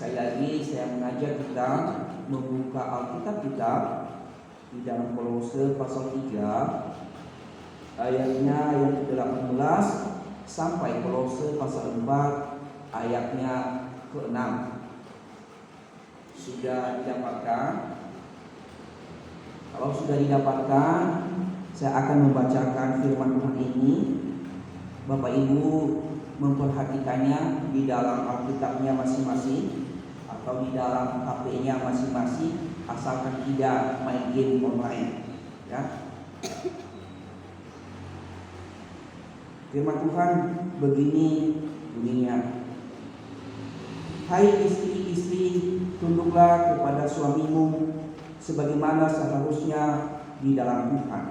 Sekali lagi saya mengajak kita membuka Alkitab kita di dalam Kolose pasal 3 ayatnya yang ke-18 sampai Kolose pasal 4 ayatnya ke-6. Sudah didapatkan? Kalau sudah didapatkan, saya akan membacakan firman Tuhan ini. Bapak Ibu memperhatikannya di dalam Alkitabnya masing-masing atau di dalam HP-nya masing-masing, asalkan tidak main game online, ya. Firman Tuhan begini bunyinya: Hai istri-istri, tunduklah kepada suamimu sebagaimana seharusnya di dalam Tuhan.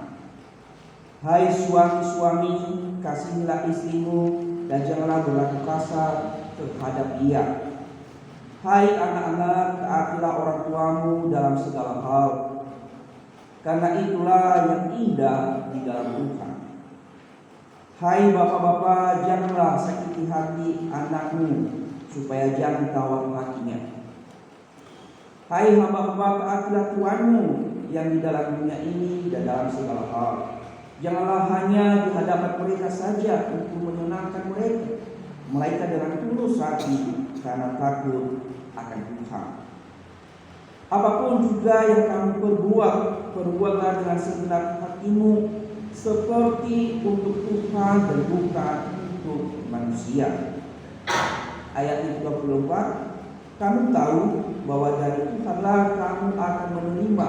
Hai suami-suami, kasihilah istrimu dan janganlah berlaku kasar terhadap dia. Hai anak-anak, taatilah orang tuamu dalam segala hal, karena itulah yang indah di dalam Tuhan. Hai bapak-bapak, janganlah sakiti hati anakmu, supaya jangan tawar hatinya. Hai hamba-hamba, taatilah Tuhanmu yang di dalam dunia ini dan dalam segala hal. Janganlah hanya di hadapan mereka saja untuk menyenangkan mereka, melainkan dengan tulus hati karena takut akan Tuhan. Apapun juga yang kamu perbuat, perbuatlah dengan segenap hatimu, seperti untuk Tuhan dan bukan untuk manusia. Ayat 24, kamu tahu bahwa dari Tuhanlah kamu akan menerima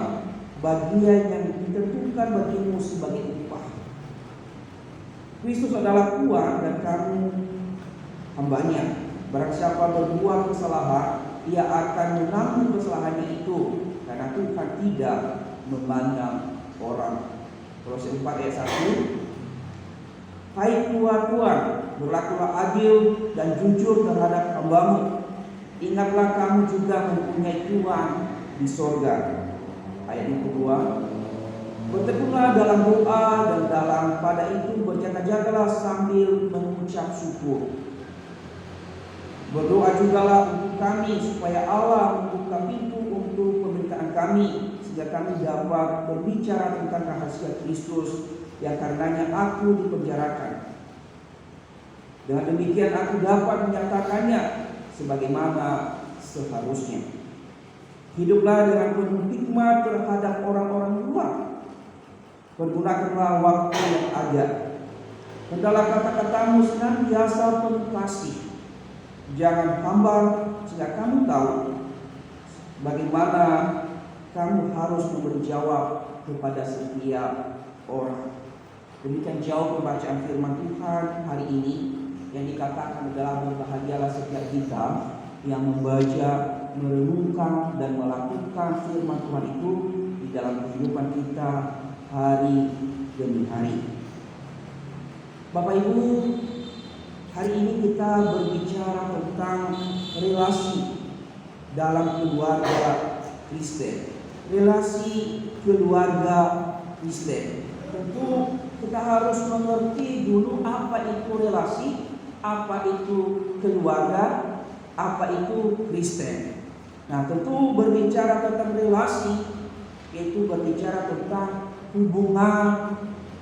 bagian yang ditentukan bagimu sebagai upah. Kristus adalah Tuhan dan kamu hambanya. Barang siapa berbuat kesalahan, ia akan menanggung kesalahannya itu, karena Tuhan tidak memandang orang. Kolose 4 ayat 1. Hai tuan-tuan, berlakulah adil dan jujur terhadap hambamu. Ingatlah kamu juga mempunyai Tuhan di sorga. Ayat yang kedua, bertekunlah dalam doa dan dalam pada itu berjaga-jagalah sambil mengucap syukur. Berdoa jugalah untuk kami supaya Allah membuka pintu untuk pemberitaan kami, sehingga kami dapat berbicara tentang rahasia Kristus yang karenanya aku dipenjarakan. Dengan demikian aku dapat menyatakannya sebagaimana seharusnya. Hiduplah dengan penuh hikmat terhadap orang-orang luar. Pergunakanlah waktu yang ada. Hendaklah kata-katamu senantiasa penuh kasih. Jangan hambar, sehingga kamu tahu bagaimana kamu harus memberi jawab kepada setiap orang. Demikian jauh pembacaan firman Tuhan hari ini, yang dikatakan adalah berbahagialah setiap kita yang membaca, merenungkan dan melakukan firman Tuhan itu di dalam kehidupan kita hari demi hari. Bapak Ibu, hari ini kita berbicara tentang relasi dalam keluarga Kristen. Relasi keluarga Kristen. Tentu kita harus mengerti dulu apa itu relasi, apa itu keluarga, apa itu Kristen. Nah, tentu berbicara tentang relasi, yaitu berbicara tentang hubungan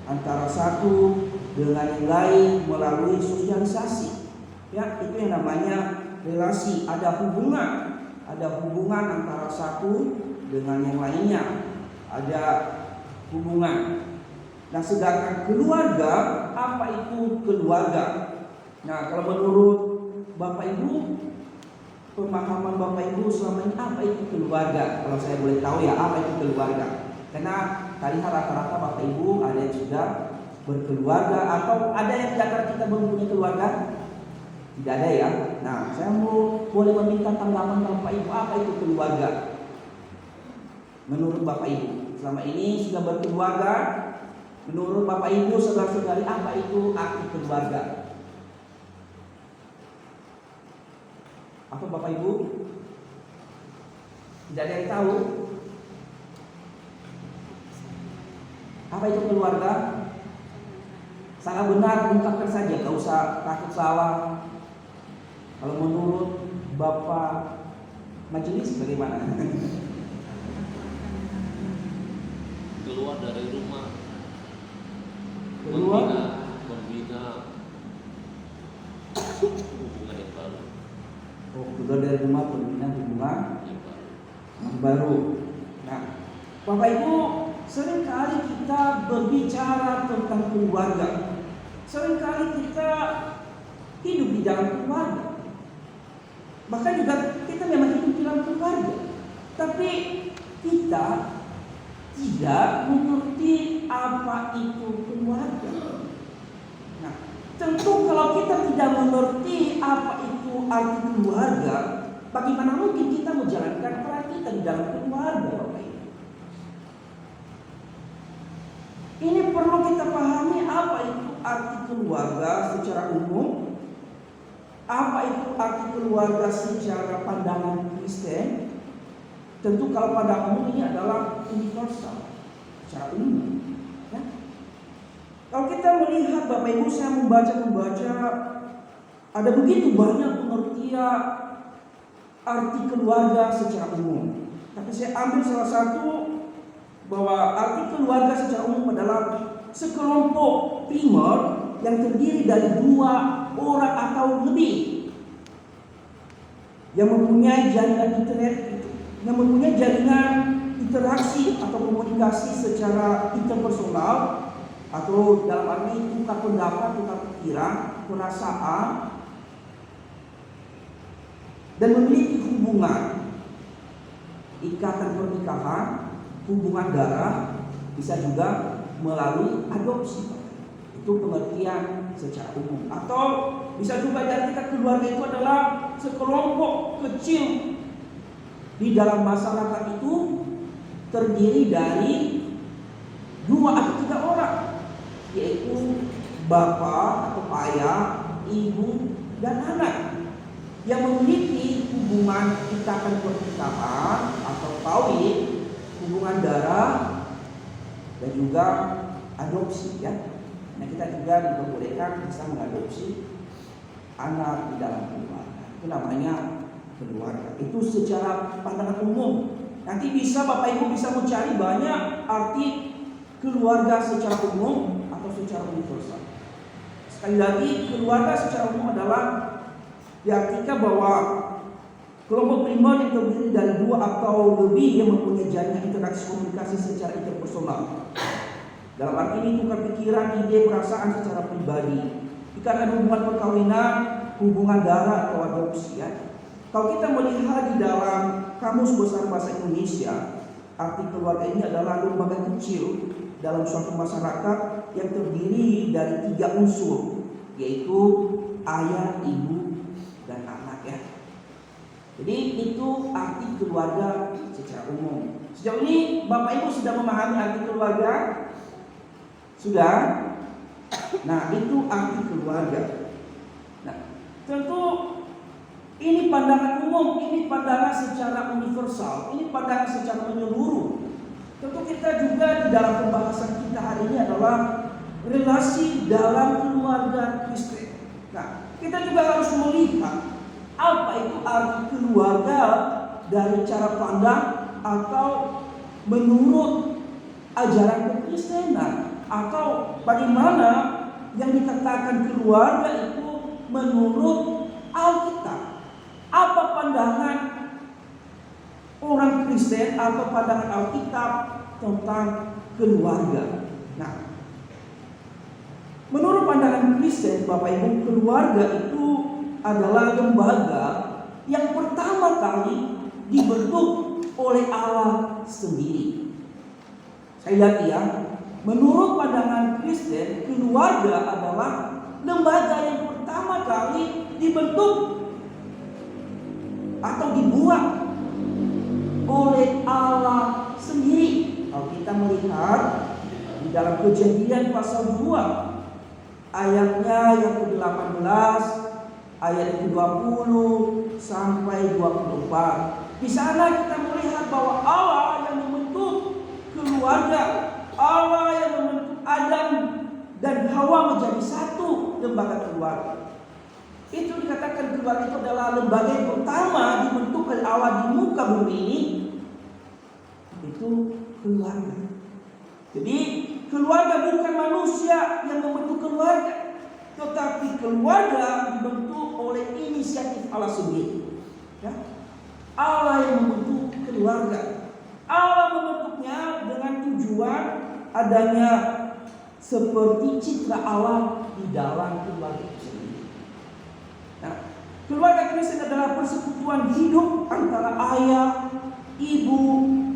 antara satu dengan yang lain melalui sosialisasi. Ya, itu yang namanya relasi. Ada hubungan antara satu dengan yang lainnya. Ada hubungan. Nah, sedangkan keluarga, apa itu keluarga? Nah, kalau menurut Bapak Ibu, pemahaman Bapak Ibu selama ini apa itu keluarga? Kalau saya boleh tahu ya, apa itu keluarga? Karena tadi rata-rata Bapak Ibu ada yang sudah berkeluarga, atau ada yang di antara kita belum punya keluarga? Tidak ada ya. Nah, saya boleh meminta tanggapan Bapak Ibu, apa itu keluarga? Menurut Bapak Ibu, selama ini sudah berkeluarga. Menurut Bapak Ibu, saudara-saudari, apa itu arti keluarga? Apa Bapak Ibu? Tidak ada yang tahu? Apa itu keluarga? Salah benar ungkapkan saja, gak usah takut salah. Kalau menurut Bapak Majelis bagaimana? Keluar dari rumah, Keluar membina hubungan yang baru. Oh, keluar dari rumah membina hubungan yang baru. Nah, Bapak Ibu, seringkali kita berbicara tentang keluarga. Seringkali kita hidup di dalam keluarga. Bahkan juga kita memang hidup di dalam keluarga. Tapi kita tidak mengerti apa itu keluarga. Nah, tentu kalau kita tidak mengerti apa itu arti keluarga, bagaimana mungkin kita menjalankan peran kita di dalam keluarga, Bapak Ibu? Ini perlu kita pahami apa itu arti keluarga secara umum, apa itu arti keluarga secara pandangan Kristen. Tentu kalau pada umum ini adalah universal, secara umum. Ya. Kalau kita melihat Bapak Ibu, saya membaca ada begitu banyak pengertian arti keluarga secara umum. Tapi saya ambil salah satu bahwa arti keluarga secara umum adalah sekelompok primer yang terdiri dari 2 orang atau lebih yang mempunyai jaringan internet, yang mempunyai jaringan interaksi atau komunikasi secara interpersonal, atau dalam arti tukar pendapat, tukar pikiran, perasaan, dan memiliki hubungan ikatan pernikahan, hubungan darah, bisa juga melalui adopsi. Itu pengertian secara umum. Atau bisa juga diartikan keluarga itu adalah sekelompok kecil di dalam masyarakat itu terdiri dari 2 atau 3 orang, yaitu bapak atau ayah, ibu, dan anak yang memiliki hubungan ikatan pernikahan atau kawin, hubungan darah, dan juga adopsi, ya. Nah, kita juga diperbolehkan bisa mengadopsi anak di dalam keluarga. Itu namanya keluarga. Itu secara pandangan umum. Nanti bisa Bapak Ibu bisa mencari banyak arti keluarga secara umum atau secara universal. Sekali lagi, keluarga secara umum adalah diartikan bahwa kelompok primer yang terdiri dari 2 atau lebih yang mempunyai jaringan interaksi komunikasi secara interpersonal. Dalam arti ini tukar pikiran, ide, perasaan secara pribadi. Ikatan hubungan perkawinan, hubungan darah atau adopsi, ya. Kalau kita melihat di dalam Kamus Besar Bahasa Indonesia, arti keluarga ini adalah lembaga kecil dalam suatu masyarakat yang terdiri dari 3 unsur, yaitu ayah, ibu, dan anak, ya. Jadi itu arti keluarga secara umum. Sejauh ini Bapak Ibu sudah memahami arti keluarga? Sudah? Nah, itu arti keluarga. Nah, tentu ini pandangan umum, ini pandangan secara universal, ini pandangan secara menyeluruh. Tentu kita juga di dalam pembahasan kita hari ini adalah relasi dalam keluarga Kristen. Nah, kita juga harus melihat apa itu arti keluarga dari cara pandang atau menurut ajaran kekristenan, atau bagaimana yang dikatakan keluarga itu menurut Alkitab. Apa pandangan orang Kristen atau pandangan Alkitab tentang keluarga? Nah, menurut pandangan Kristen, Bapak Ibu, keluarga itu adalah lembaga yang pertama kali dibentuk oleh Allah sendiri. Saya lihat, ya, menurut pandangan Kristen, keluarga adalah lembaga yang pertama kali dibentuk atau dibuat oleh Allah sendiri. Kalau kita melihat di dalam Kejadian pasal 2 ayatnya yang ke-18, ayat ke-20 sampai 24. Di sana kita melihat bahwa Allah yang membentuk keluarga, Allah yang membentuk Adam dan Hawa menjadi satu lembaga keluarga. Itu dikatakan keluarga itu adalah lembaga yang pertama dibentuk oleh Allah di muka bumi ini itu keluarga. Jadi keluarga bukan manusia yang membentuk keluarga, tetapi keluarga dibentuk oleh inisiatif Allah sendiri. Ya? Allah yang membentuk keluarga. Allah membentuknya dengan tujuan adanya seperti citra Allah di dalam keluarga itu sendiri. Nah, keluarga Kristen adalah persekutuan hidup antara ayah, ibu,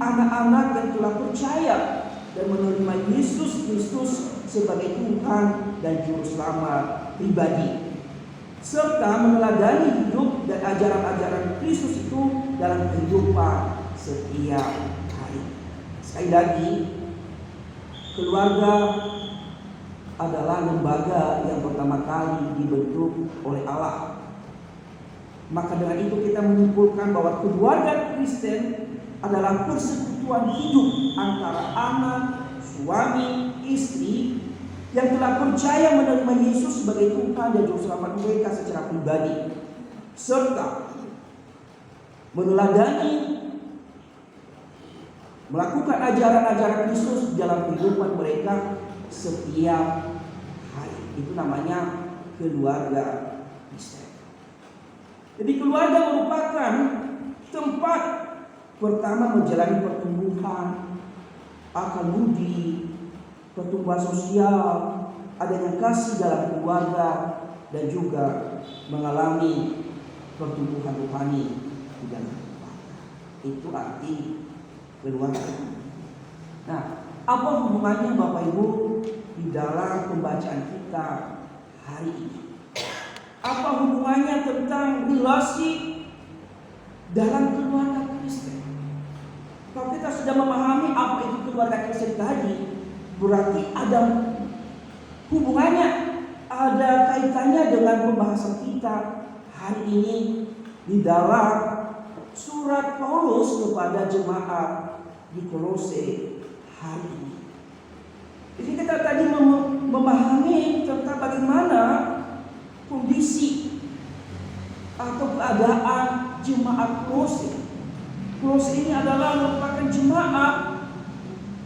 anak-anak yang telah percaya dan menerima Yesus Kristus sebagai Tuhan dan Juru Selamat pribadi, serta meneladani hidup dan ajaran-ajaran Kristus itu dalam kehidupan setiap hari. Sekali lagi, keluarga adalah lembaga yang pertama kali dibentuk oleh Allah. Maka dengan itu kita menyimpulkan bahwa keluarga Kristen adalah persekutuan hidup antara anak, suami, istri yang telah percaya menerima Yesus sebagai Tuhan dan Juru Selamat mereka secara pribadi, serta meneladani, melakukan ajaran-ajaran Kristus dalam kehidupan mereka setiap hari. Itu namanya keluarga Kristen. Jadi keluarga merupakan tempat pertama menjalani pertumbuhan akal budi, pertumbuhan sosial, adanya kasih dalam keluarga, dan juga mengalami pertumbuhan rohani di dalam keluarga. Itu arti keluarga. Nah, apa hubungannya Bapak Ibu di dalam pembacaan kita hari ini? Apa hubungannya tentang relasi dalam keluarga Kristen? Kalau kita sudah memahami apa itu keluarga Kristen tadi, berarti ada hubungannya, ada kaitannya dengan pembahasan kita hari ini di dalam surat Paulus kepada jemaat di Kolose hari ini. Jadi kita tadi memahami tentang bagaimana kondisi atau keadaan jemaat Kolose. Kolose ini adalah merupakan jemaat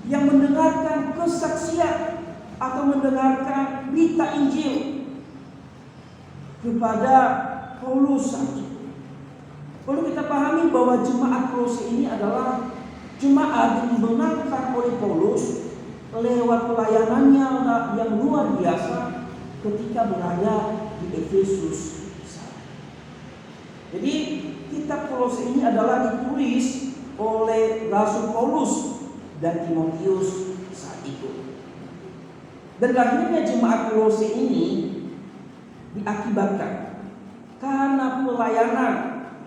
yang mendengarkan kesaksian atau mendengarkan berita Injil kepada Paulus saat itu. Perlu kita pahami bahwa jemaat Kolose ini adalah jemaat yang dibenarkan oleh Paulus lewat pelayanannya yang luar biasa ketika berada di Efesus. Jadi kitab Kolose ini adalah ditulis oleh Rasul Paulus dan Timotius saat itu. Dan lahirnya jemaat Kolose ini diakibatkan karena pelayanan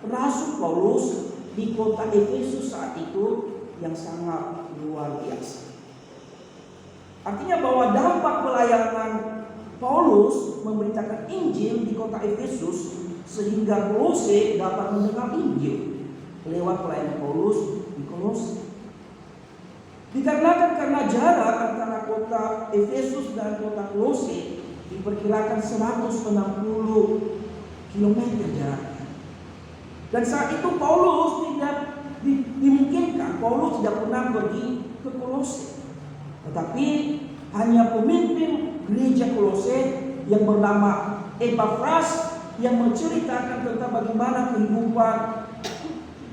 Rasul Paulus di kota Efesus saat itu yang sangat luar biasa. Artinya bahwa dampak pelayanan Paulus memberitakan Injil di kota Efesus sehingga Kolose dapat mendengar Injil lewat pelayanan Paulus di Kolose. Dikarenakan karena jarak antara kota Efesus dan kota Kolose diperkirakan 160 km jaraknya. Dan saat itu Paulus tidak dimungkinkan, Paulus tidak pernah pergi ke Kolose. Tetapi hanya pemimpin gereja Kolose yang bernama Epafras yang menceritakan tentang bagaimana kehidupan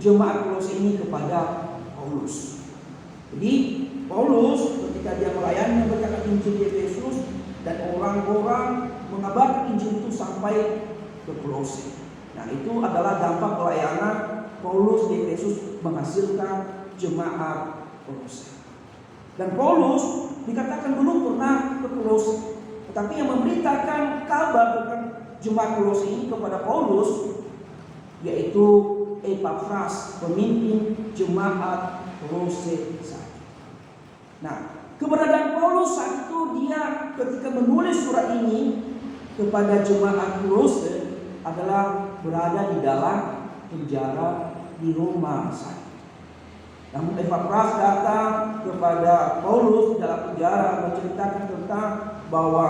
jemaat Kolose ini kepada Paulus. Jadi Paulus ketika dia melayani memberitakan Injil di Efesus dan orang-orang mengabarkan Injil itu sampai ke Kolose. Nah, itu adalah dampak pelayanan Paulus di Efesus menghasilkan jemaat Kolose. Dan Paulus dikatakan dulu pernah ke Kolose, tetapi yang memberitakan kabar tentang jemaat Kolose ini kepada Paulus yaitu Epafras, pemimpin jemaat Kolose saat itu. Nah, keberadaan Paulus saat itu dia ketika menulis surat ini kepada jemaat Kolose adalah berada di dalam penjara di Roma saat itu. Namun Epafras datang kepada Paulus di dalam penjara menceritakan tentang bahwa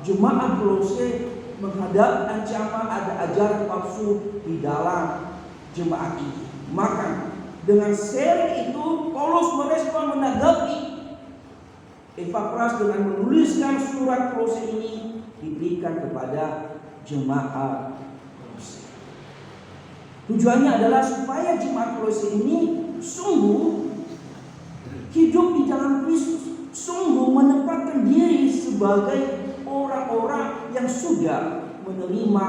jemaat Kolose menghadap ancaman ada ajaran palsu di dalam jemaat ini. Maka Dengan seri itu Paulus merespon menanggapi Epafras dengan menuliskan surat Kolose ini diberikan kepada jemaat Kolose. Tujuannya adalah supaya jemaat Kolose ini sungguh hidup di dalam Kristus, sungguh menempatkan diri sebagai orang-orang yang sudah menerima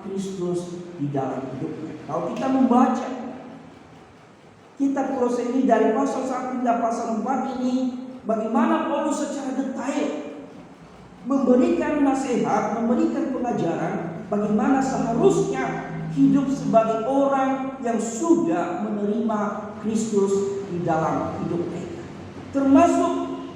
Kristus di dalam hidupnya. Kalau kita membaca kitab Kolose ini dari pasal 1 hingga pasal 4 ini, bagaimana Paulus secara detail memberikan nasihat, memberikan pengajaran bagaimana seharusnya hidup sebagai orang yang sudah menerima Kristus di dalam hidup mereka. Termasuk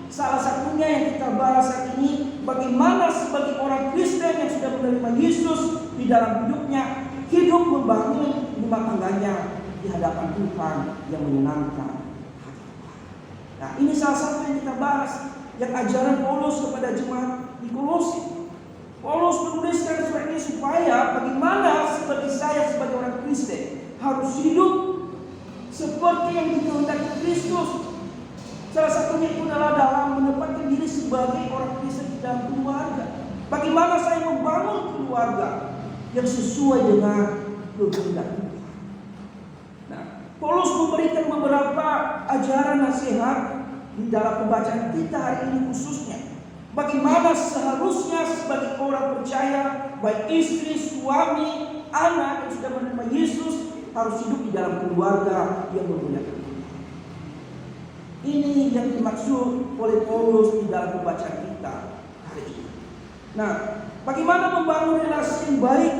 salah satunya yang kita bahas saat ini, bagaimana sebagai orang Kristen yang sudah menerima Yesus di dalam hidupnya, hidup membangun rumah tangganya di hadapan Tuhan yang menyenangkan hati Tuhan. Nah, ini salah satu yang kita bahas, yang ajaran Paulus kepada jemaat di Kolose. Paulus menuliskan surat ini supaya bagaimana sebagai saya sebagai orang Kristen harus hidup seperti yang dikehendaki Kristus. Salah satunya itu adalah dalam menempatkan diri sebagai orang Kristen di dalam keluarga. Bagaimana saya membangun keluarga yang sesuai dengan kehendak Tuhan. Nah, Paulus memberikan beberapa ajaran nasihat di dalam pembacaan kita hari ini khususnya. Bagaimana seharusnya sebagai orang percaya, baik istri, suami, anak yang sudah menerima Yesus harus hidup di dalam keluarga yang memuliakan Tuhan. Ini yang dimaksud oleh Paulus di dalam pembacaan kita hari ini. Nah, bagaimana membangun relasi yang baik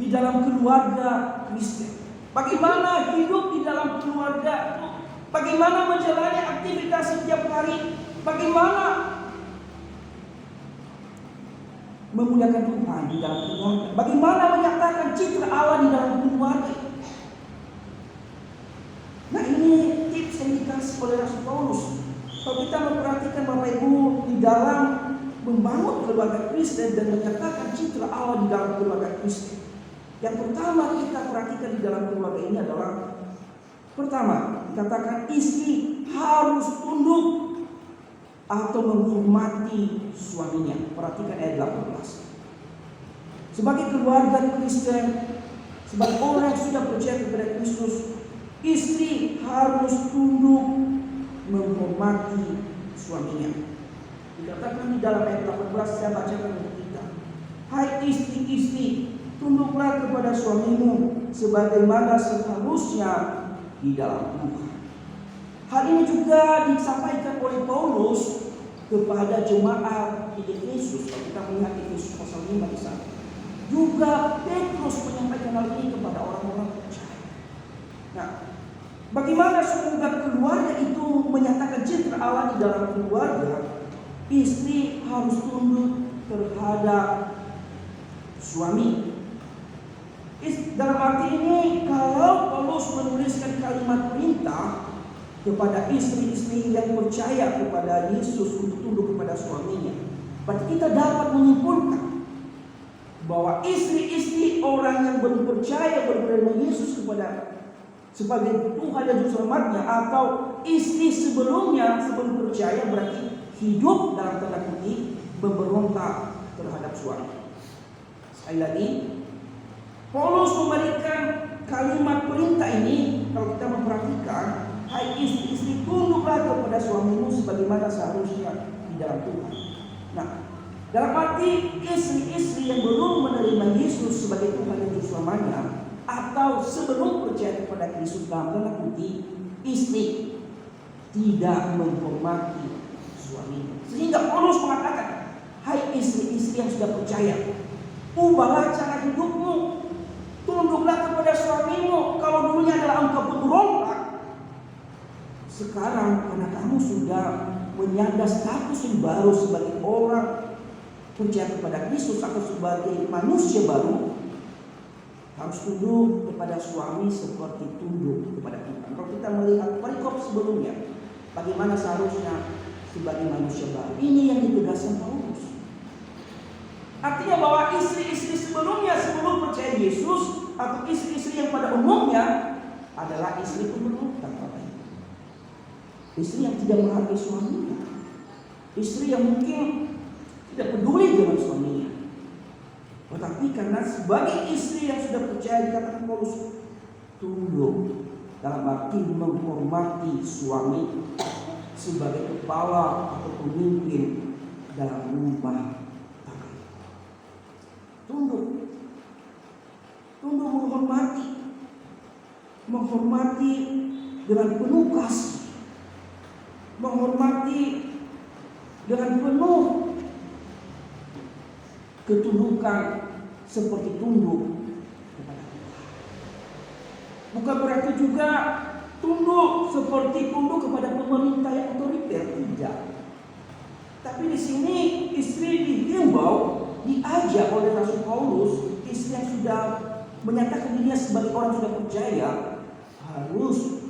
di dalam keluarga Kristen? Bagaimana hidup di dalam keluarga? Bagaimana menjalani aktivitas setiap hari? Bagaimana memuliakan Tuhan di dalam keluarga? Bagaimana menyatakan citra Allah di dalam keluarga? Nah, ini tips yang dikasih oleh Rasul Paulus. Kalau kita memperhatikan Bapak Ibu di dalam membangun keluarga Kristen dan menyatakan citra Allah di dalam keluarga Kristen, yang pertama kita perhatikan di dalam keluarga ini adalah, pertama, dikatakan istri harus tunduk atau menghormati suaminya. Perhatikan ayat 18. Sebagai keluarga Kristen, sebagai orang yang sudah percaya kepada Kristus, istri harus tunduk menghormati suaminya. Dikatakan di dalam ayat 18, saya bacakan untuk kita. Hai istri-istri, tunduklah kepada suamimu sebagaimana seharusnya di dalam Tuhan. Hal ini juga disampaikan oleh Paulus kepada jemaat di Efesus. Kalau kita melihat Efesus pasal 5 di sana, juga Petrus menyampaikan hal ini kepada orang-orang percaya. Nah, bagaimana semoga keluarga itu menyatakan citra Allah di dalam keluarga? Istri harus tunduk terhadap suami. Dalam arti ini, kalau Paulus menuliskan kalimat perintah kepada istri-istri yang percaya kepada Yesus untuk tunduk kepada suaminya, berarti kita dapat menyimpulkan bahwa istri-istri orang yang belum percaya menerima Yesus sebagai Tuhan dan Juru Selamatnya, atau istri sebelumnya sebelum percaya, berarti hidup dalam tanda kutip memberontak terhadap suami. Sekali lagi, Paulus memberikan kalimat perintah ini. Kalau kita memperhatikan, hai istri-istri, tunduklah kepada suamimu sebagaimana seharusnya di dalam Tuhan. Nah, dalam arti istri-istri yang belum menerima Yesus sebagai Tuhan dan Juru Selamatnya, atau sebelum percaya kepada Kristus, dalam tanda kutip, istri tidak menghormati suaminya. Sehingga Paulus mengatakan, hai istri-istri yang sudah percaya, ubahlah cara hidupmu, tunduklah kepada suamimu. Kalau dulunya adalah engkau pemberontak, sekarang karena kamu sudah menyandang status yang baru sebagai orang percaya kepada Kristus atau sebagai manusia baru, harus tunduk kepada suami seperti tunduk kepada Tuhan. Kalau kita melihat perikop sebelumnya, bagaimana seharusnya sebagai manusia baru, ini yang ditegaskan Paulus. Artinya bahwa istri-istri sebelumnya, sebelum percaya Yesus atau istri-istri yang pada umumnya adalah istri pemberontak. Istri yang tidak menghargai suaminya, istri yang mungkin tidak peduli dengan suaminya. Tetapi karena sebagai istri yang sudah percaya, dikatakan Paulus, tunduk dalam arti menghormati suami sebagai kepala atau pemimpin dalam rumah tangga. Tunduk menghormati dengan penuh kasih, menghormati dengan penuh ketundukan seperti tunduk kepada Tuhan. Bukan berarti juga tunduk seperti tunduk kepada pemerintah yang otoriter, tidak. Tapi di sini istri dihimbau, diajak oleh Rasul Paulus, istri yang sudah menyatakan dirinya sebagai orang sudah percaya, harus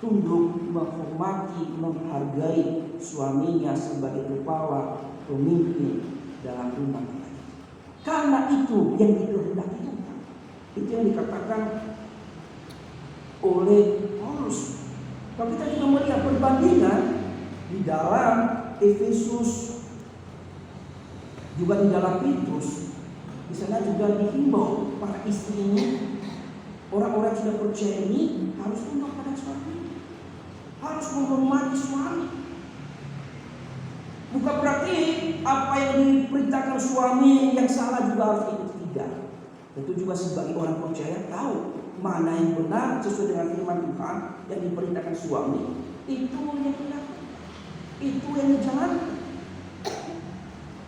tunduk, menghormati, menghargai suaminya sebagai kepala pemimpin dalam rumah tangga. Karena itu yang dikehendaki Tuhan. Itu yang dikatakan oleh Paulus. Kalau kita juga melihat perbandingan di dalam Efesus, juga di dalam Petrus, di sana juga dihimbau para istri ini, orang-orang yang sudah percaya ini harus tunduk pada suami, harus menghormati suami. Bukan berarti apa yang diperintahkan suami yang salah juga harus ikut, tidak. Tentu juga sebagai orang percaya tahu mana yang benar sesuai dengan firman Tuhan yang diperintahkan suami, itu yang dilakukan, itu yang dijalankan.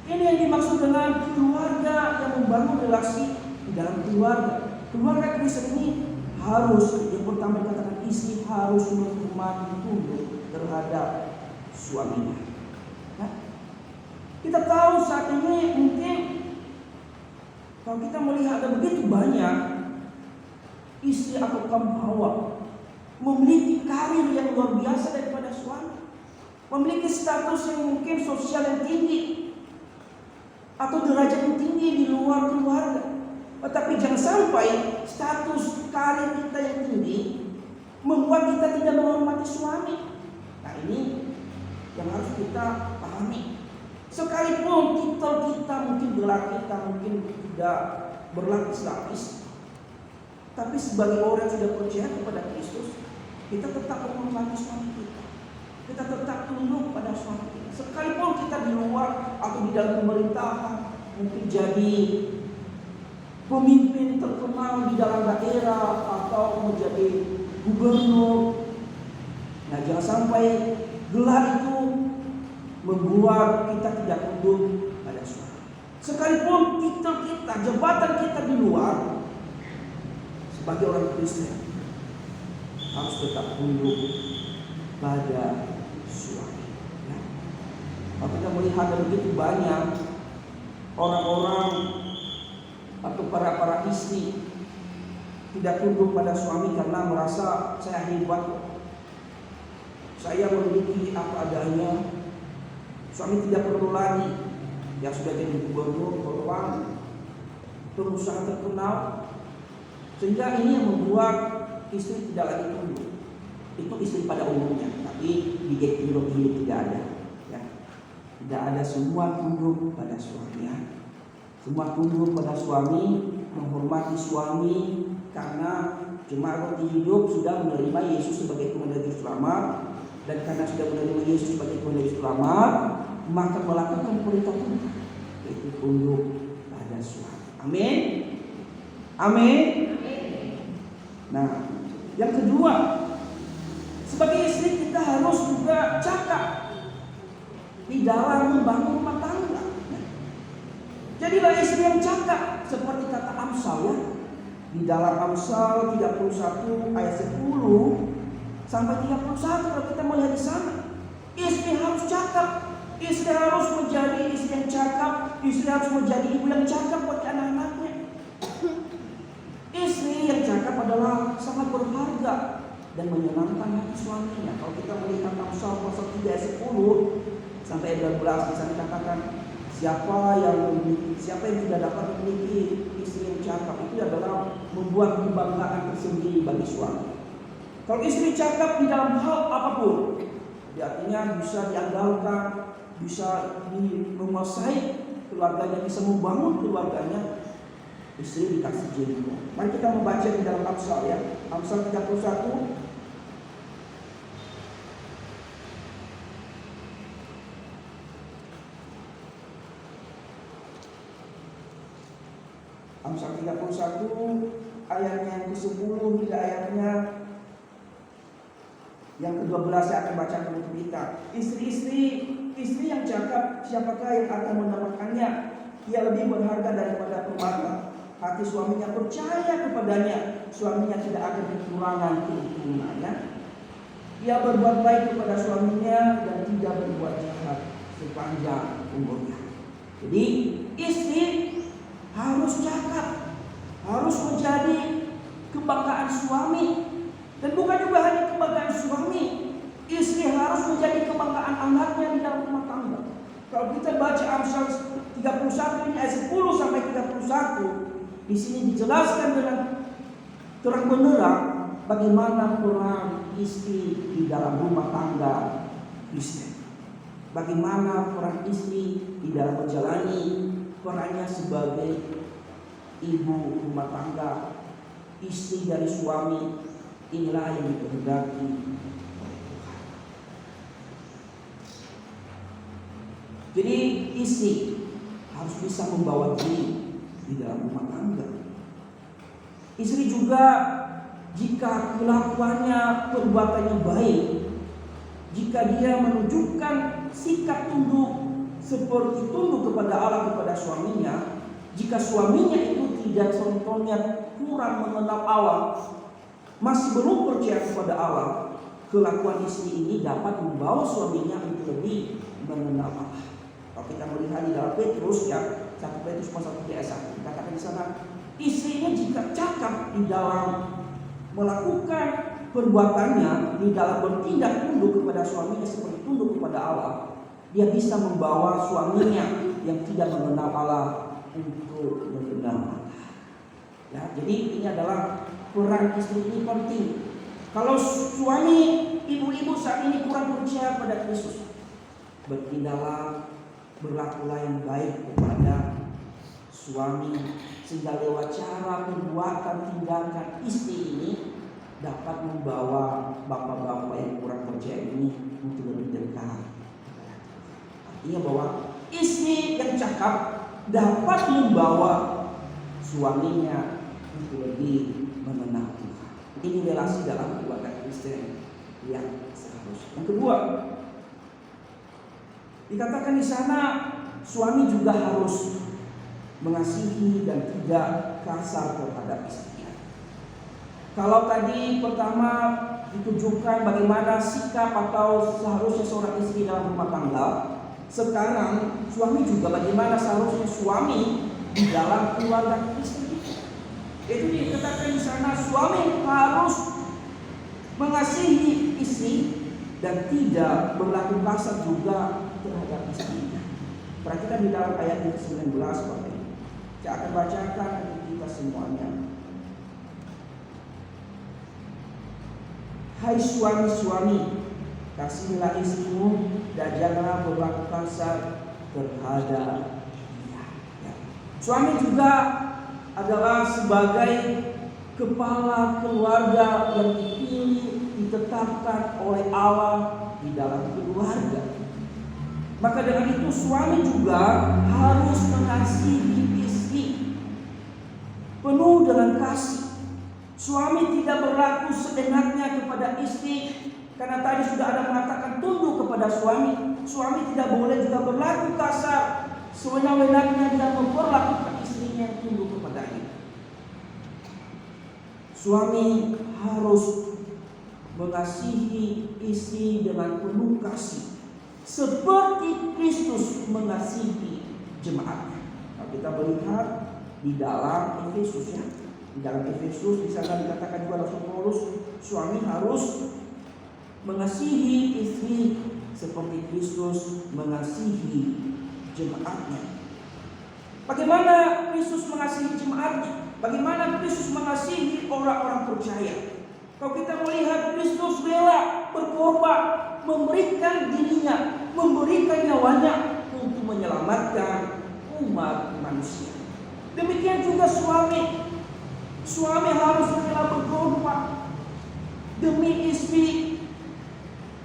Ini yang dimaksud dengan keluarga yang membangun relasi di dalam keluarga. Keluarga Kristen ini harus, yang pertama dikatakan istri harus menghormati, tunduk terhadap suaminya. Nah, kita tahu saat ini mungkin kalau kita melihat ada begitu banyak istri atau kaum hawa memiliki karir yang luar biasa daripada suami, memiliki status yang mungkin sosial yang tinggi atau derajat yang tinggi di luar keluarga. Tetapi jangan sampai status karir kita yang tinggi membuat kita tidak menghormati suami. Nah, ini yang harus kita pahami. Sekalipun titel kita mungkin, gelar kita mungkin tidak berlapis-lapis, tapi sebagai orang yang sudah percaya kepada Kristus, kita tetap menghormati suami kita. Kita tetap tunduk pada suami kita. Sekalipun kita di luar atau di dalam pemerintahan, mungkin jadi pemimpin terkenal di dalam daerah atau menjadi gubernur. Nah, jangan sampai gelar itu membuat kita tidak tunduk pada suami. Sekalipun titel kita, jabatan kita di luar, sebagai orang Kristen harus tetap tunduk pada suami. Nah, kalau kita melihat ada begitu banyak orang-orang atau para istri tidak tunduk pada suami karena merasa saya hebat, saya memiliki apa adanya, suami tidak perlu lagi, yang sudah jadi gubernur, orang pengusaha terkenal, sehingga ini yang membuat istri tidak lagi tunduk. Itu istri pada umumnya, tapi di Gekindo ini tidak ada, ya. Tidak ada semua tunduk pada suami, ya. Semua tunduk pada suami, menghormati suami, karena jemaat roti hidup sudah menerima Yesus sebagai Tuhan dan Juru Selamat, dan karena sudah menerima Yesus sebagai Tuhan dan Juru Selamat, maka melakukan perintah Tuhan, yaitu tunduk pada suami. Amin. Amin. Nah, yang kedua, sebagai istri kita harus juga cakap di dalam membangun rumah tangga. Jadilah istri yang cakap, seperti kata Amsal, ya. Di dalam Amsal 31 ayat 10 sampai 31, kalau kita melihat di sana, istri harus cakap, istri harus menjadi istri yang cakap, istri harus menjadi ibu yang cakap bagi anak-anaknya. Istri yang cakap adalah sangat berharga dan menyenangkan hati suaminya. Kalau kita melihat Amsal pasal 3 ayat 10 sampai 12, di sana dikatakan, Siapa yang tidak dapat memiliki istri yang cakap itu adalah membuat kebanggaan tersendiri bagi suami. Kalau istri cakap di dalam hal apapun, artinya bisa diandalkan, bisa menguasai keluarganya, bisa membangun keluarganya. Istri dikasih jenggot. Mari kita membaca di dalam Amsal ya. Amsal 31. Amsal 31 ayatnya yang ke-10 hingga ayatnya yang ke-12 saya akan baca untuk kita. Istri yang cakap, siapakah yang akan mendapatkannya? Ia lebih berharga daripada permata. Hati suaminya percaya kepadanya, suaminya tidak akan kekurangan keuntungannya. Ia berbuat baik kepada suaminya dan tidak berbuat jahat sepanjang umurnya. Jadi istri harus cakap, harus menjadi kebanggaan suami. Dan bukan juga hanya kebanggaan suami, istri harus menjadi kebanggaan anaknya di dalam rumah tangga. Kalau kita baca Amsal 31 ini ayat 10 sampai 31, di sini dijelaskan dengan terang benderang bagaimana peran istri di dalam rumah tangga Kristen. Bagaimana peran istri di dalam menjalani perannya sebagai ibu rumah tangga, istri dari suami. Inilah yang dikehendaki. Jadi istri harus bisa membawa diri di dalam rumah tangga. Istri juga jika kelakuannya, perbuatannya baik, jika dia menunjukkan sikap tunduk seperti tunduk kepada Allah, kepada suaminya, jika suaminya itu tidak contohnya kurang mengenal Allah, masih belum percaya kepada Allah, kelakuan istri ini dapat membawa suaminya untuk lebih mengenal Allah. Kalau kita melihat di dalam Petrus ya, 1 Petrus pasal 3 ayat 1, dikatakan di sana, istrinya jika cakap di dalam melakukan perbuatannya, di dalam bertindak tunduk kepada suaminya seperti tunduk kepada Allah, dia bisa membawa suaminya yang tidak mengenal Allah untuk mengenal Allah. Ya, jadi ini adalah peran istri ini penting. Kalau suami, ibu-ibu saat ini kurang percaya pada Kristus, bertindaklah, berlakulah yang baik kepada suami, sehingga lewat cara perbuatan tindakan istri ini dapat membawa bapak-bapak yang kurang percaya ini untuk lebih dekat. Artinya bahwa istri yang cakap dapat membawa suaminya untuk lebih mengenal Tuhan. Ini relasi dalam keluarga Kristen yang seharusnya. Yang kedua, dikatakan di sana suami juga harus mengasihi dan tidak kasar terhadap istrinya. Kalau tadi pertama ditunjukkan bagaimana sikap atau seharusnya seorang istri dalam rumah tangga, sekarang suami juga bagaimana seharusnya suami di dalam keluarga Kristen. Itu dikatakan di sana suami harus mengasihi istri dan tidak berlaku kasar juga terhadap istrinya. Perhatikan di dalam ayat yang ke-19 Bapak Ibu. Saya akan bacakan untuk kita semuanya. Hai suami-suami, kasihilah istrimu dan janganlah berlaku kasar terhadap dia. Suami juga adalah sebagai kepala keluarga yang dipilih, ditetapkan oleh Allah di dalam keluarga. Maka dengan itu suami juga harus mengasihi istri penuh dengan kasih. Suami tidak berlaku seenaknya kepada istri, karena tadi sudah ada mengatakan tunduk kepada suami. Suami tidak boleh juga berlaku kasar, sewenang-wenangnya dan memperlakukan istrinya yang tunduk kepadanya. Suami harus mengasihi istri dengan penuh kasih, seperti Kristus mengasihi jemaatnya. Kalau kita melihat di dalam Efesus ya, di dalam Efesus di sana dikatakan juga Rasul Paulus, suami harus mengasihi istri seperti Kristus mengasihi jemaatnya. Bagaimana Kristus mengasihi jemaatnya? Bagaimana Kristus mengasihi orang-orang percaya? Kalau kita melihat Kristus rela berkorban, memberikan dirinya, memberikan nyawanya untuk menyelamatkan umat manusia. Demikian juga suami. Suami harus rela berkorban demi istri.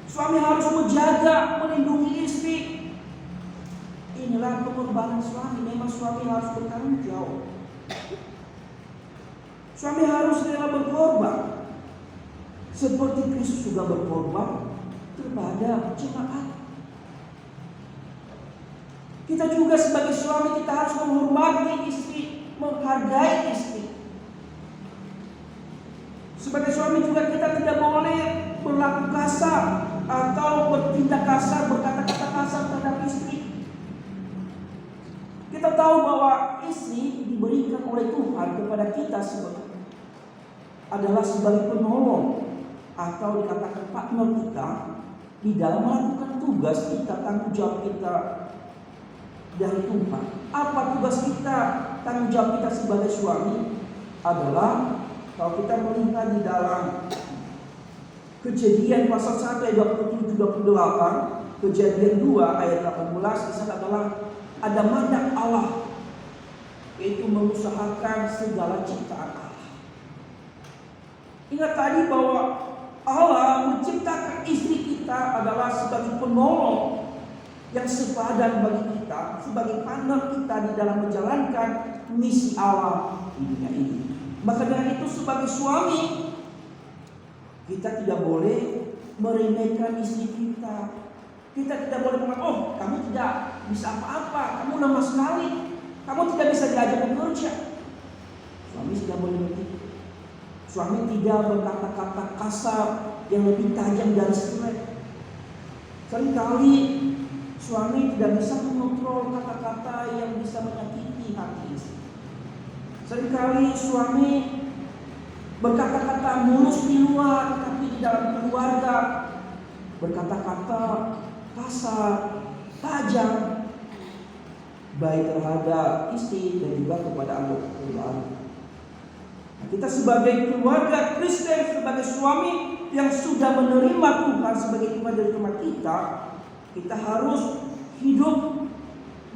Suami harus menjaga, melindungi istri. Inilah pengorbanan suami. Memang suami harus bertanggung jawab. Suami harus rela berkorban, seperti Kristus juga berkorban kepada jemaat. Kita juga sebagai suami, kita harus menghormati istri, menghargai istri. Sebagai suami juga kita tidak boleh berlaku kasar atau bertindak kasar, berkata-kata kasar terhadap istri. Kita tahu bahwa istri diberikan oleh Tuhan kepada kita adalah sebagai penolong atau dikatakan partner kita di dalam melakukan tugas kita, tanggung jawab kita dari Tuhan. Apa tugas kita, tanggung jawab kita sebagai suami adalah, kalau kita melihat di dalam Kejadian pasal 1 ayat 27-28, Kejadian 2 ayat 18, di sana adalah ada mandat Allah, yaitu mengusahakan segala ciptaan Allah. Ingat tadi bahwa Allah menciptakan istri kita adalah sebagai penolong yang sepadan bagi kita, sebagai partner kita di dalam menjalankan misi Allah di dunia ini. Maka dengan itu sebagai suami, kita tidak boleh meremehkan istri kita. Kita tidak boleh mengatakan, oh kamu tidak bisa apa-apa, kamu lemah sekali, kamu tidak bisa diajak bekerja. Suami tidak boleh begitu. Suami tidak berkata-kata kasar yang lebih tajam dari sirek. Seringkali suami tidak bisa mengontrol kata-kata yang bisa menyakiti hati istri. Seringkali suami berkata-kata mulus di luar, tapi di dalam keluarga berkata-kata kasar, tajam, baik terhadap istri dan juga kepada anggota keluarga. Kita sebagai keluarga Kristen, sebagai suami yang sudah menerima Tuhan sebagai Tuhan dari rumah kita, kita harus hidup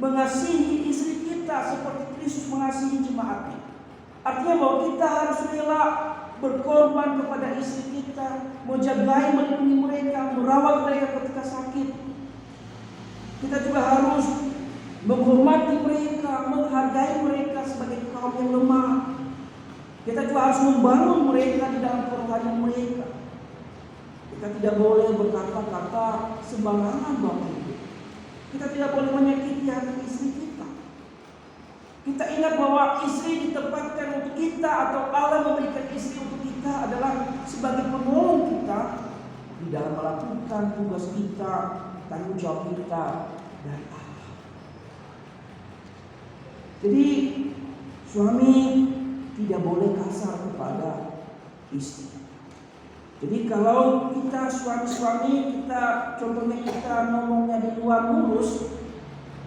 mengasihi istri kita seperti Kristus mengasihi jemaatnya. Artinya bahwa kita harus rela berkorban kepada istri kita, menjagai, melindungi mereka, merawat mereka ketika sakit. Kita juga harus menghormati mereka, menghargai mereka sebagai kaum yang lemah. Kita juga harus membangun mereka di dalam kerohanian mereka. Kita tidak boleh berkata-kata sembarangan Bapak Ibu. Kita tidak boleh menyakiti hati istri kita. Kita ingat bahwa istri ditempatkan untuk kita, atau Allah memberikan istri untuk kita adalah sebagai penolong kita di dalam melakukan tugas kita, tanggung jawab kita dari Allah. Jadi suami tidak boleh kasar kepada istri. Jadi kalau kita suami-suami, kita contohnya kita ngomongnya di luar mulus,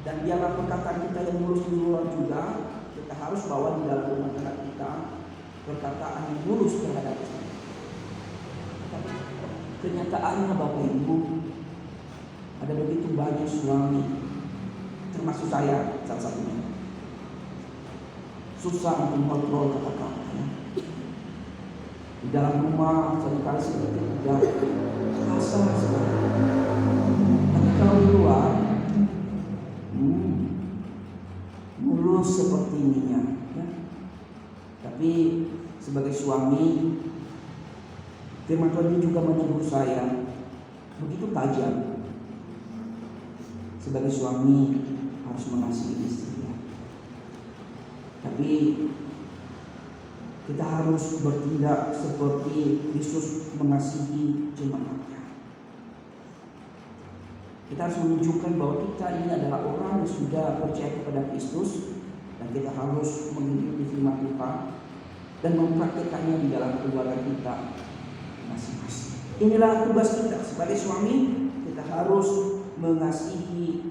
dan biarlah perkataan kita yang mulus di luar juga, kita harus bawa di dalam rumah tangga kita perkataan yang mulus terhadap istri. Kenyataannya Bapak Ibu, ada begitu banyak suami, termasuk saya salah satunya, susah untuk mengontrol kata-katanya. Di dalam rumah seringkali seperti tidak kasar sekali. Tapi kalau di luar mulus seperti ininya, ya. Tapi sebagai suami, firman Tuhan juga menegur saya begitu tajam. Sebagai suami harus mengasihi istrinya. Tapi kita harus bertindak seperti Kristus mengasihi jemaatnya. Kita harus menunjukkan bahwa kita ini adalah orang yang sudah percaya kepada Kristus, dan kita harus mengikuti firman Tuhan dan mempraktikkannya di dalam keluarga kita masing-masing. Inilah tugas kita sebagai suami. Kita harus mengasihi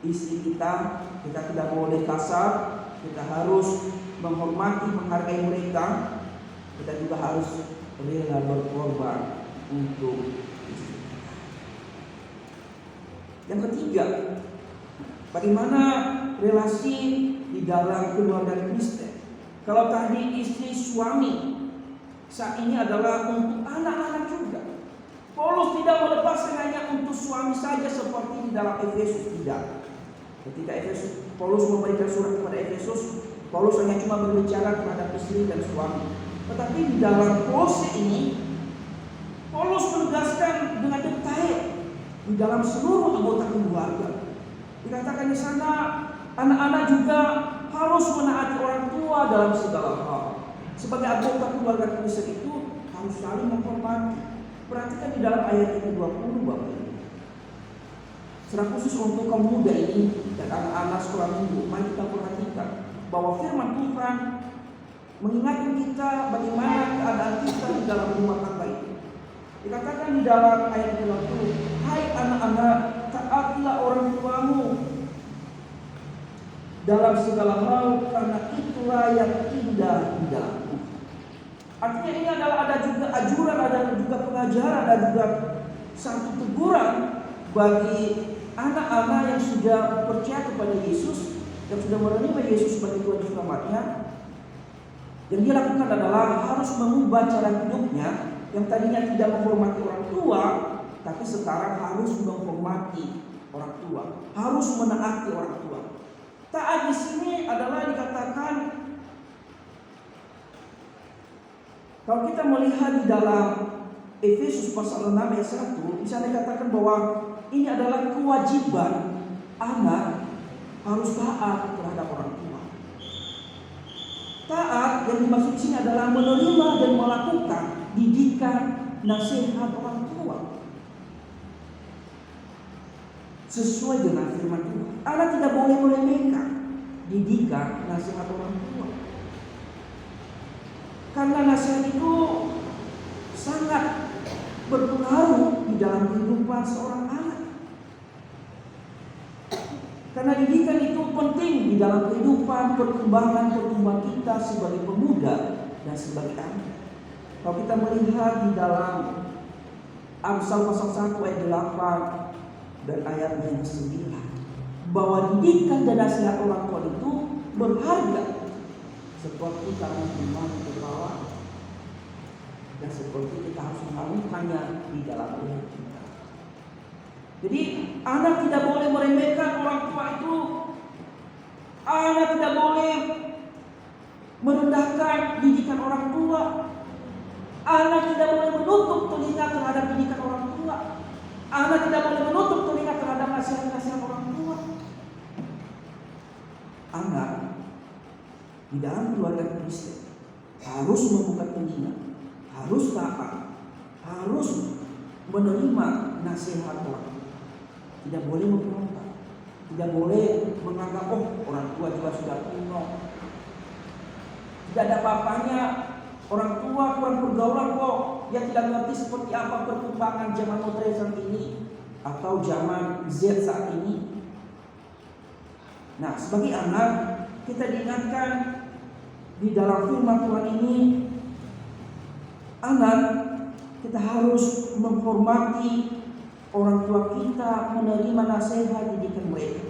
istri kita tidak boleh kasar, kita harus menghormati, menghargai mereka. Kita juga harus rela berkorban untuk istri kita. Yang ketiga, bagaimana relasi di dalam keluarga Kristen. Kalau tadi istri suami, saat ini adalah untuk anak-anak juga. Paulus tidak melepaskan hanya untuk suami saja seperti di dalam Efesus, tidak. Ketika Paulus memberikan surat kepada Efesus, Paulus hanya cuma berbicara terhadap istri dan suami. Tetapi di dalam Kolose ini, Paulus menegaskan dengan detail di dalam seluruh anggota keluarga. Dikatakan di sana, anak-anak juga harus menaati orang tua dalam segala hal. Sebagai anggota keluarga Kristen itu harus saling menghormati. Perhatikan di dalam ayat yang ke-20 Bapak Ibu. Secara khusus untuk kaum muda ini dan anak-anak sekolah minggu, mari kita perhatikan bahwa firman Tuhan mengingatkan kita bagaimana keadaan kita di dalam rumah tangga itu. Dikatakan di dalam ayat 20, hai anak-anak, taatilah orang tuamu dalam segala hal, karena itulah yang indah di dalam Tuhan. Artinya ini adalah ada juga ajuran, ada juga pengajaran, ada juga satu teguran bagi anak-anak yang sudah percaya kepada Yesus, yang sudah menerima Yesus sebagai Tuhan dan Selamatnya. Yang dia lakukan adalah harus mengubah cara hidupnya yang tadinya tidak menghormati orang tua, tapi sekarang harus menghormati orang tua, harus menaati orang tua. Taat di sini adalah dikatakan, kalau kita melihat di dalam Efesus pasal 6 ayat 1, di sana dikatakan bahwa ini adalah kewajiban anak harus taat terhadap orang tua. Taat yang dimaksud di sini adalah menerima dan melakukan didikan nasihat orang tua sesuai dengan firman Tuhan. Anak tidak boleh meremehkan didikan nasihat orang tua, karena nasihat itu sangat berpengaruh di dalam kehidupan seorang anak. Karena didikan itu penting di dalam kehidupan pertumbuhan kita sebagai pemuda dan sebagai anak. Kalau kita melihat di dalam Amsal pasal 1 ayat 8 dan ayatnya yang 9, bahwa didikan dan nasihat orang tua itu berharga seperti tanaman rumah ke bawah, dan seperti kita harus melakukannya di dalam rumah kita. Jadi anak tidak boleh meremehkan orang tua itu. Anak tidak boleh merendahkan didikan orang tua. Anak tidak boleh menutup telinga terhadap didikan orang tua. Anak tidak boleh menutup telinga terhadap nasihat-nasihat orang tua. Anak di dalam keluarga Kristen harus membuka telinga, harus taat, harus menerima nasihat orang tua. Tidak boleh memberontak, tidak boleh menganggap orang tua juga sudah kuno, tidak ada apa-apanya, orang tua kurang pergaulan kok, dia tidak mengerti seperti apa perkembangan zaman modern ini atau zaman Z saat ini. Nah, sebagai anak kita diingatkan di dalam firman Tuhan ini, anak kita harus menghormati orang tua kita, menerima nasihat didikan mereka.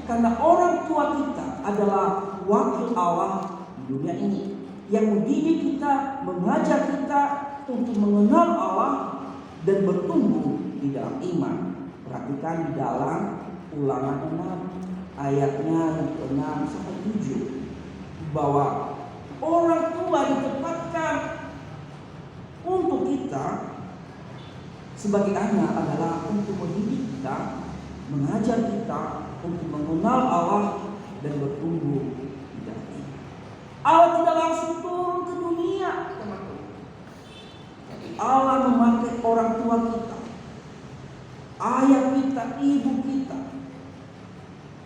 Karena orang tua kita adalah wakil Allah di dunia ini, yang mendidik kita, mengajar kita untuk mengenal Allah dan bertumbuh di dalam iman. Perhatikan di dalam Ulangan 6 ayatnya yang ke-6 sampai 7, bahwa orang tua ditempatkan untuk kita sebagai anak adalah untuk mendidik kita, mengajar kita untuk mengenal Allah dan bertumbuh di dalam iman. Allah tidak langsung turun ke dunia, teman-teman. Allah memakai orang tua kita, ayah kita, ibu kita,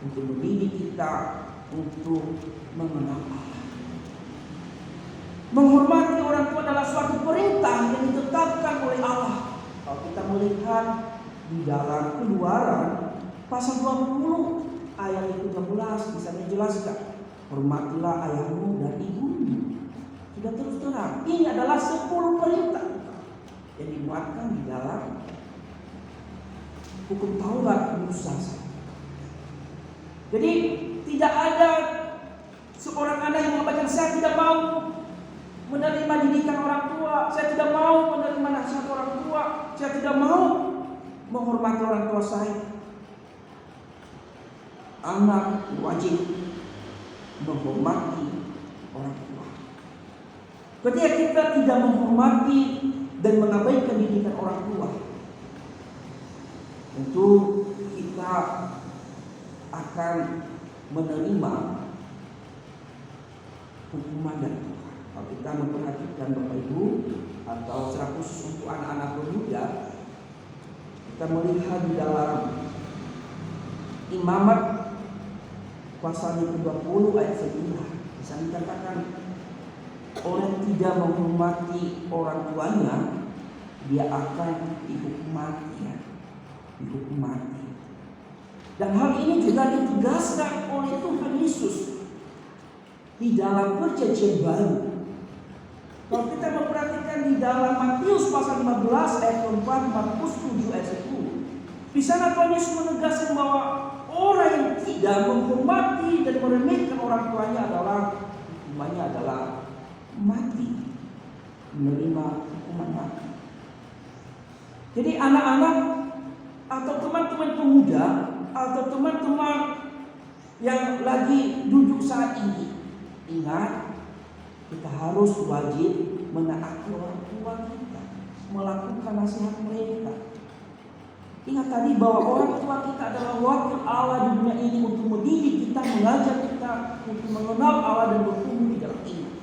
untuk mendidik kita untuk mengenal Allah. Menghormati orang tua adalah suatu perintah yang ditetapkan oleh Allah. Kalau kita melihat di dalam Keluaran Pasal 20 ayat 13 bisa menjelaskan, hormatilah ayahmu dan ibumu. Sudah terus terang. Ini adalah 10 perintah yang dimuatkan di dalam hukum Taurat Musa. Jadi tidak ada seorang anak yang mengatakan saya tidak mau menerima didikan orang tua, saya tidak mau menerima nasihat orang tua, saya tidak mau menghormati orang tua saya. Anak wajib menghormati orang tua. Ketika kita tidak menghormati dan mengabaikan didikan orang tua, tentu kita akan menerima hukuman dari Tuhan. Kalau kita memperhatikan Bapak Ibu, atau secara khusus untuk anak-anak pemuda, kita melihat di dalam Imamat pasal 20 ayat 9 bisa dikatakan, orang tidak menghormati orang tuanya, dia akan dihukum mati. Dihukum mati. Dan hal ini juga ditegaskan oleh Tuhan Yesus di dalam Perjanjian Baru. Kalau kita memperhatikan di dalam Matius pasal 15 ayat 4, Markus 7 ayat 10, di sana Tuhan Yesus menegaskan bahwa orang yang tidak menghormati dan meremehkan orang tuanya adalah hukumannya adalah mati, menerima hukuman mati. Jadi anak-anak atau teman-teman pemuda atau teman-teman yang lagi duduk saat ini, ingat, kita harus wajib menaati orang tua kita, melakukan nasihat mereka. Ingat tadi bahwa orang tua kita adalah wakil Allah di dunia ini untuk mendidik kita, mengajar kita untuk mengenal Allah dan bertumbuh di dalam iman.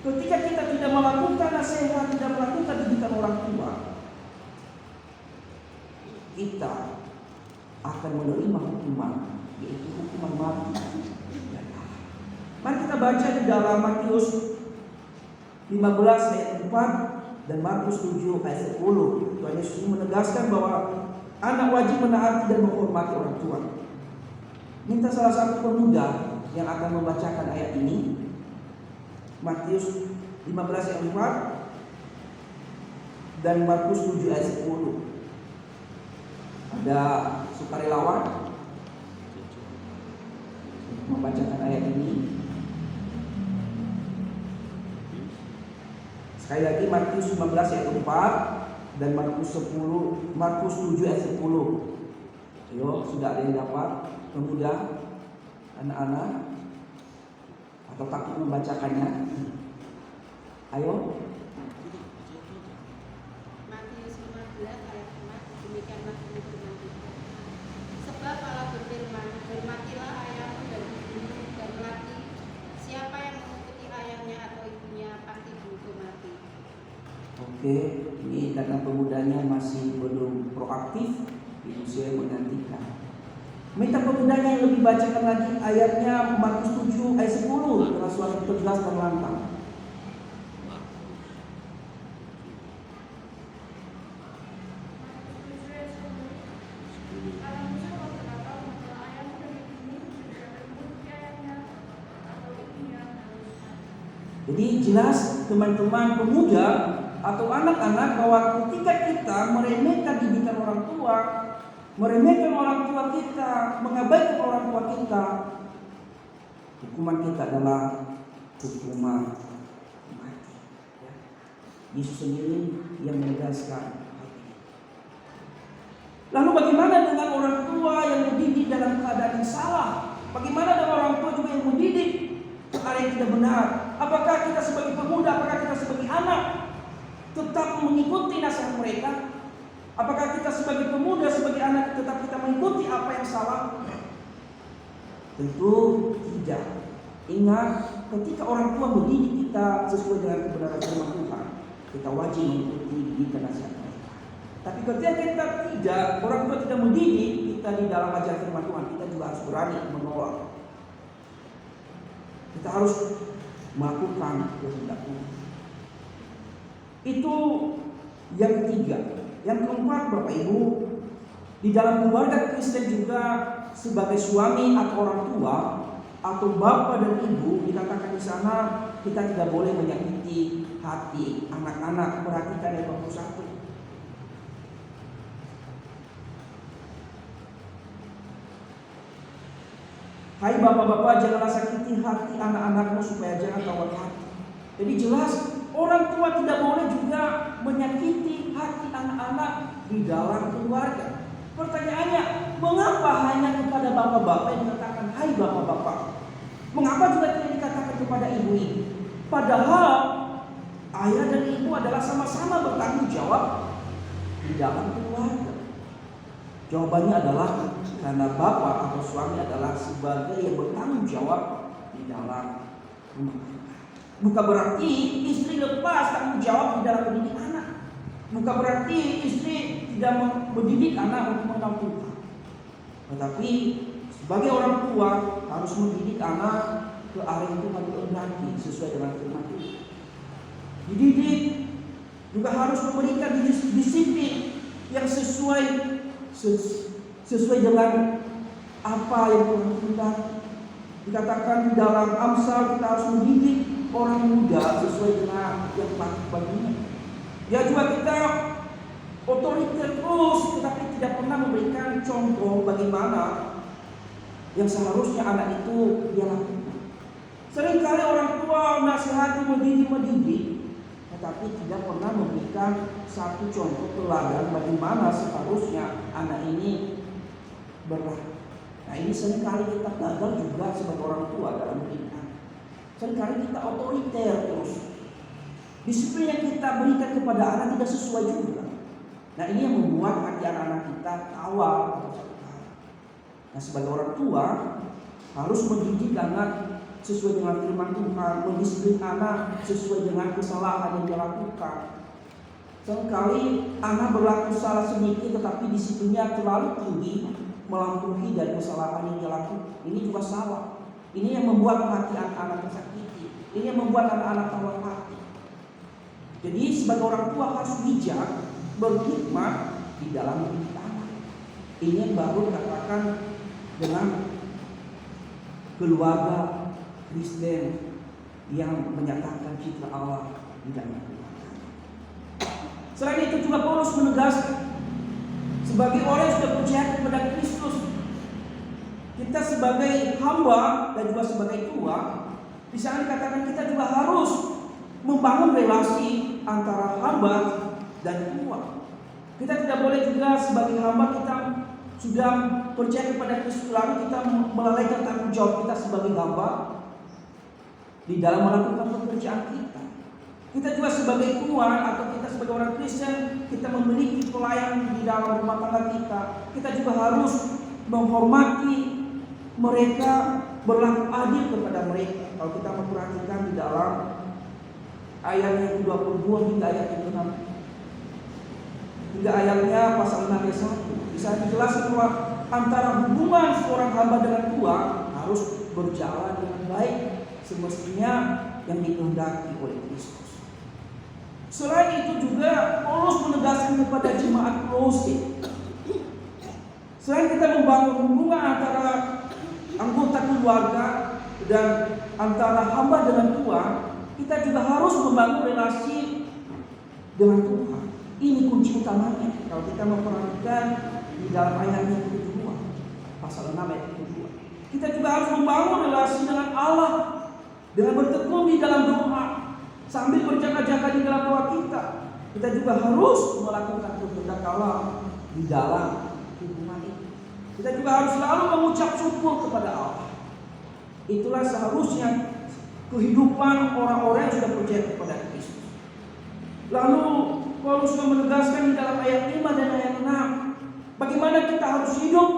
Ketika kita tidak melakukan nasihat, tidak melakukan didikan orang tua, kita akan menerima hukuman, yaitu hukuman mati. Mari kita baca di dalam Matius 15 ayat 4 dan Markus 7 ayat 10. Tuhan Yesus menegaskan bahwa anak wajib menaati dan menghormati orang tua. Minta salah satu pemuda yang akan membacakan ayat ini. Matius 15 ayat 4 dan Markus 7 ayat 10. Ada sukarelawan membacakan ayat ini. Sekali lagi Matius 15 ayat 4 dan Markus 7 ayat 10. Ayo, sudah ada yang dapat? Pemuda, anak-anak, atau takut membacakannya? Ayo. Matius 15 ayat 4, demikianlah Tuhan berfirman. Sebab Allah berfirman, hormatilah ayahmu dan ibumu, dan lagi siapa yang mengikuti ayahnya atau ibunya pasti dihukum mati. Oke, ini karena pemudanya masih belum proaktif, itu saya menggantikan. Minta pemudanya yang lebih bacakan lagi ayatnya Markus 7 ayat 10 dengan suara tegas dan lantang. Jadi jelas teman-teman pemuda atau anak-anak bahwa ketika kita meremehkan didikan orang tua, meremehkan orang tua kita, mengabaikan orang tua kita, hukuman kita adalah hukuman mati. Yesus sendiri yang menegaskan. Lalu bagaimana dengan orang tua yang mendidik dalam keadaan yang salah? Bagaimana dengan orang tua juga yang mendidik ke arah yang tidak benar? Apakah kita sebagai pemuda, apakah kita sebagai anak tetap mengikuti nasihat mereka? Apakah kita sebagai pemuda, sebagai anak tetap kita mengikuti apa yang salah? Tentu tidak. Ingat, ketika orang tua mendidik kita sesuai dengan kebenaran firman Tuhan, kita wajib mengikuti didikan nasihat mereka. Tapi ketika kita tidak, orang tua tidak mendidik kita di dalam ajaran firman Tuhan, kita juga harus berani menolak. Kita harus melakukan kehendak Tuhan. Itu yang ketiga. Yang keempat, Bapak Ibu, di dalam keluarga Kristen juga sebagai suami atau orang tua atau bapak dan ibu, dikatakan di sana kita tidak boleh menyakiti hati anak-anak. Perhatikan ayat 21. Hai bapak-bapak, janganlah sakiti hati anak-anakmu supaya jangan tawar hati. Jadi jelas orang tua tidak boleh juga menyakiti hati anak-anak di dalam keluarga. Pertanyaannya, mengapa hanya kepada bapak-bapak yang dikatakan hai bapak-bapak? Mengapa juga tidak dikatakan kepada ibu ini? Padahal ayah dan ibu adalah sama-sama bertanggung jawab di dalam keluarga. Jawabannya adalah karena bapak atau suami adalah sebagai yang bertanggung jawab di dalam rumah tangga. Bukan berarti istri lepas tanggung jawab di dalam mendidik anak. Bukan berarti istri tidak mendidik anak untuk mengenal Tuhan. Tetapi sebagai orang tua harus mendidik anak ke arah yang Tuhan kehendaki sesuai dengan firman Tuhan. Dididik juga harus memberikan disiplin yang sesuai dengan apa yang Tuhan kehendaki. Dikatakan di dalam Amsal kita harus mendidik orang muda sesuai dengan yang patut baginya. Ya juga kita otoriter terus, tetapi tidak pernah memberikan contoh bagaimana yang seharusnya anak itu dia lakukan. Seringkali orang tua nasihati mendidik, tetapi tidak pernah memberikan satu contoh teladan bagaimana seharusnya anak ini berlaku. Nah, ini seringkali kita gagal juga sebagai orang tua dalam mendidik anak. Seringkali kita otoriter terus. Disiplin yang kita berikan kepada anak tidak sesuai juga. Nah, ini yang membuat hati anak-anak kita tawar atau sakit. Nah, sebagai orang tua harus mendidik anak sesuai dengan firman Tuhan, mendisiplin anak sesuai dengan kesalahan yang dia lakukan. Seringkali anak berlaku salah sedikit tetapi disiplinnya terlalu tinggi, melampaui dari kesalahan yang dia lakukan. Ini juga salah. Ini yang membuat hati anak-anak tersakiti. Ini yang membuat anak-anak tawar hati. Jadi sebagai orang tua harus bijak, berhikmat di dalam mendidik anak. Ini yang baru dikatakan dengan keluarga Kristen yang menyatakan citra Allah di dalam keluarga. Selain itu juga Paulus menegaskan sebagai orang yang sudah percaya kepada Kristus, kita sebagai hamba dan juga sebagai tua, di sana dikatakan kita juga harus membangun relasi antara hamba dan tua. Kita tidak boleh juga sebagai hamba kita sudah percaya kepada Kristus lalu kita melalaikan tanggung jawab kita sebagai hamba di dalam melakukan pekerjaan kita. Kita juga sebagai tuan atau kita sebagai orang Kristen, kita memiliki pelayan di dalam rumah tangga kita. Kita juga harus menghormati mereka, berlaku adil kepada mereka. Kalau kita memperhatikan di dalam ayat yang ke-22 hingga ayat yang ke-6, hingga ayatnya pasal 6 ayat 1, bisa dijelaskan bahwa antara hubungan seorang hamba dengan tua harus berjalan dengan baik semestinya yang dikehendaki oleh Kristus. Selain itu juga Paulus menegaskan kepada jemaat Kolose, selain kita membangun hubungan antara anggota keluarga dan antara hamba dengan tua, kita juga harus membangun relasi dengan Tuhan. Ini kunci utamanya. Kalau kita memperhatikan di dalam ayat yang kedua, pasal 6 ayat kedua, kita juga harus membangun relasi dengan Allah dengan bertekun di dalam doa sambil berjaga-jaga di dalam doa kita. Kita juga harus melakukan kehendak Allah di dalam hubungan itu. Kita juga harus selalu mengucap syukur kepada Allah. Itulah seharusnya kehidupan orang-orang yang sudah percaya kepada Kristus. Lalu Paulus juga menegaskan di dalam ayat 5 dan ayat 6, bagaimana kita harus hidup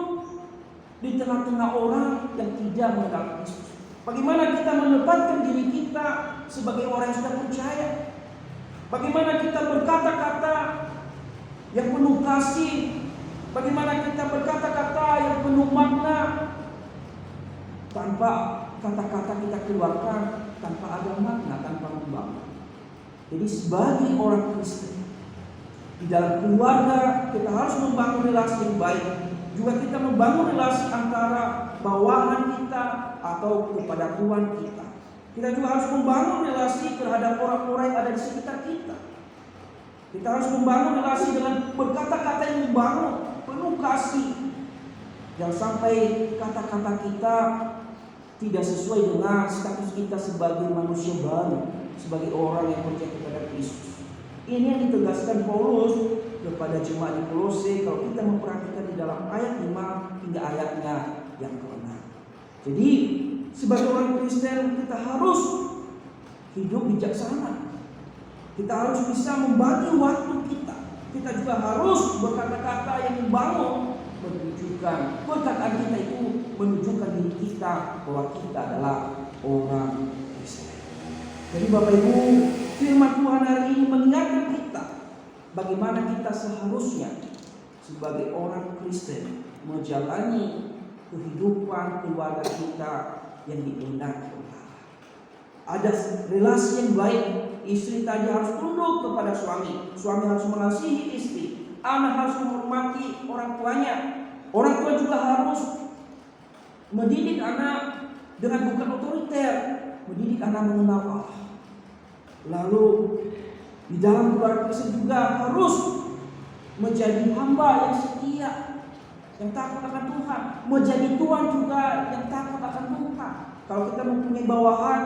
di tengah-tengah orang yang tidak mengenal Kristus. Bagaimana kita menempatkan diri kita sebagai orang yang sudah percaya. Bagaimana kita berkata-kata yang penuh kasih. Bagaimana kita berkata-kata yang penuh makna, tanpa kata-kata kita keluarkan tanpa ada makna, tanpa membangun. Jadi sebagai orang Kristen di dalam keluarga kita harus membangun relasi yang baik juga kita membangun relasi antara bawahan kita atau kepada Tuhan kita. Kita juga harus membangun relasi terhadap orang-orang yang ada di sekitar kita. Kita harus membangun relasi dengan berkata-kata yang membangun, penuh kasih. Jangan sampai kata-kata kita tidak sesuai dengan status kita sebagai manusia baru, sebagai orang yang percaya kepada Kristus. Ini yang ditegaskan Paulus kepada jemaat di Kolose kalau kita memperhatikan di dalam ayat 5 hingga ayatnya yang ke-6. Jadi sebagai orang Kristen kita harus hidup bijaksana. Kita harus bisa membagi waktu kita. Kita juga harus berkata-kata yang membangun, menunjukkan perkataan kita itu menunjukkan diri kita bahwa kita adalah orang Kristen. Jadi Bapak Ibu, firman Tuhan hari ini mengingatkan kita bagaimana kita seharusnya sebagai orang Kristen menjalani kehidupan keluarga kita yang dikehendaki Allah. Ada relasi yang baik. Istri tadi harus tunduk kepada suami. Suami harus mengasihi istri. Anak harus menghormati orang tuanya. Orang tua juga harus mendidik anak dengan bukan otoriter, mendidik anak mengenal Allah. Lalu di dalam keluarga Kristen juga harus menjadi hamba yang setia, yang takut akan Tuhan, menjadi tuan juga yang takut akan Tuhan. Kalau kita mempunyai bawahan,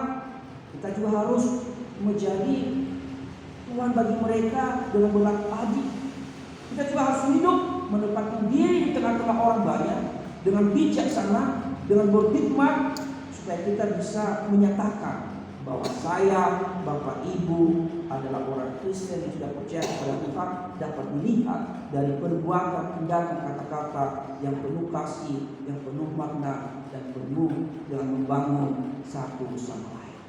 kita juga harus menjadi tuan bagi mereka dengan berlaku adil. Kita juga harus hidup menempatkan diri di tengah-tengah orang banyak dengan bijaksana, dengan berhikmat, supaya kita bisa menyatakan bahwa saya, Bapak Ibu adalah orang Kristen yang sudah percaya kepada Tuhan, dapat dilihat dari perbuatan, tindakan, kata-kata yang penuh kasih, yang penuh makna, dan penuh dengan membangun satu sama lain.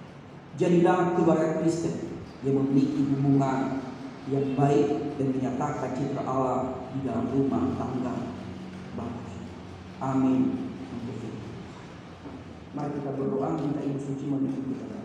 Jadilah keluarga Kristen yang memiliki hubungan yang baik dan menyatakan citra Allah di dalam rumah tangga bangsa. Amin. Mari kita berdoa, minta Ibu Suci memimpin kita.